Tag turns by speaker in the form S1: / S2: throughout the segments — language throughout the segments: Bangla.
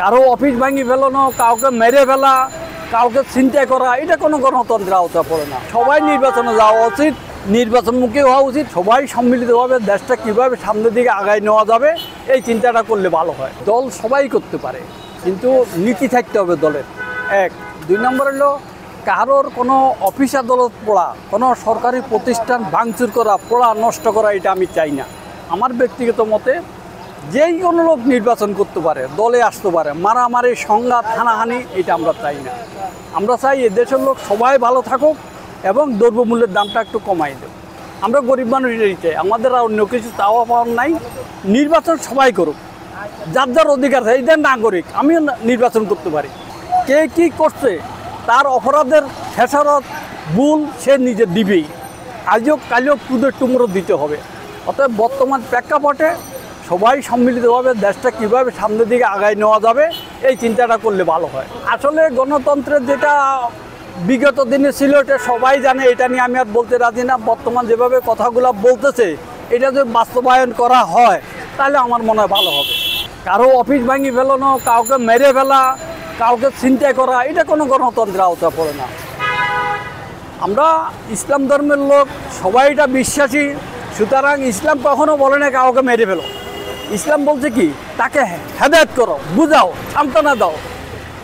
S1: কারো অফিস ভাঙি ফেলানো, কাউকে মেরে ফেলা, কাউকে ছিনতাই করা, এটা কোনো গণতন্ত্রের আওতা পড়ে না। সবাই নির্বাচনে যাওয়া উচিত, নির্বাচনমুখী হওয়া উচিত। সবাই সম্মিলিতভাবে দেশটা কীভাবে সামনের দিকে আগায় নেওয়া যাবে এই চিন্তাটা করলে ভালো হয়। দল সবাই করতে পারে, কিন্তু নীতি থাকতে হবে দলের। এক, 2 নম্বর হলো কারোর কোনো অফিস আদালত পড়া, কোনো সরকারি প্রতিষ্ঠান ভাঙচুর করা, পড়া নষ্ট করা, এটা আমি চাই না। আমার ব্যক্তিগত মতে যেই কোনো লোক নির্বাচন করতে পারে, দলে আসতে পারে, মারামারি, সংঘাত, হানাহানি, এটা আমরা চাই না। আমরা চাই এ দেশের লোক সবাই ভালো থাকুক এবং দ্রব্যমূল্যের দামটা একটু কমাই দেব। আমরা গরিব মানুষ এটাই চাই, আমাদের আর অন্য কিছু চাওয়া পাওয়ার নাই। নির্বাচন সবাই করুক, যার যার অধিকার আছে। এই যে নাগরিক, আমিও নির্বাচন করতে পারি। কে কী করছে তার অপরাধের খেসারত ভুল সে নিজে দিবেই, আজও কালও কুদের টুমরো দিতে হবে। অতএব বর্তমান প্রেক্ষাপটে সবাই সম্মিলিতভাবে দেশটা কীভাবে সামনের দিকে আগায় নেওয়া যাবে এই চিন্তাটা করলে ভালো হয়। আসলে গণতন্ত্রের যেটা বিগত দিনে ছিল এটা সবাই জানে, এটা নিয়ে আমি আর বলতে রাজি না। বর্তমান যেভাবে কথাগুলো বলতেছে এটা যদি বাস্তবায়ন করা হয় তাহলে আমার মনে হয় ভালো হবে। কারো অফিস ভাঙি ফেলানো, কাউকে মেরে ফেলা, কাউকে ছিনতাই করা, এটা কোনো গণতন্ত্রের আওতা পড়ে না। আমরা ইসলাম ধর্মের লোক, সবাই এটা বিশ্বাসী। সুতরাং ইসলাম কখনো বলে না কাউকে মেরে ফেলো। ইসলাম বলছে কি, তাকে হেদায়েত করো, বুঝাও, সান্ত্বনা দাও,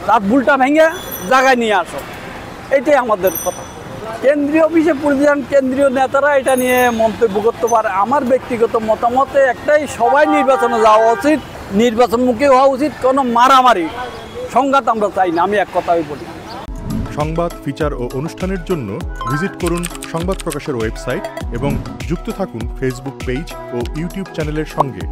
S1: তার ভুলটা ভেঙে জায়গায় নিয়ে আসো। এটাই আমাদের কথা। কেন্দ্রীয় অফিসে প্রধান কেন্দ্রীয় নেতারা এটা নিয়ে মন্তব্য করতে পারে। আমার ব্যক্তিগত মতামতে একটাই, সবাই নির্বাচনে যাওয়া উচিত, নির্বাচনমুখী হওয়া উচিত। কোনো মারামারি, সংঘাত আমরা চাই না। আমি এক কথাই বলি।
S2: সংবাদ, ফিচার ও অনুষ্ঠানের জন্য ভিজিট করুন সংবাদ প্রকাশের ওয়েবসাইট এবং যুক্ত থাকুন ফেসবুক পেজ ও ইউটিউব চ্যানেলের সঙ্গে।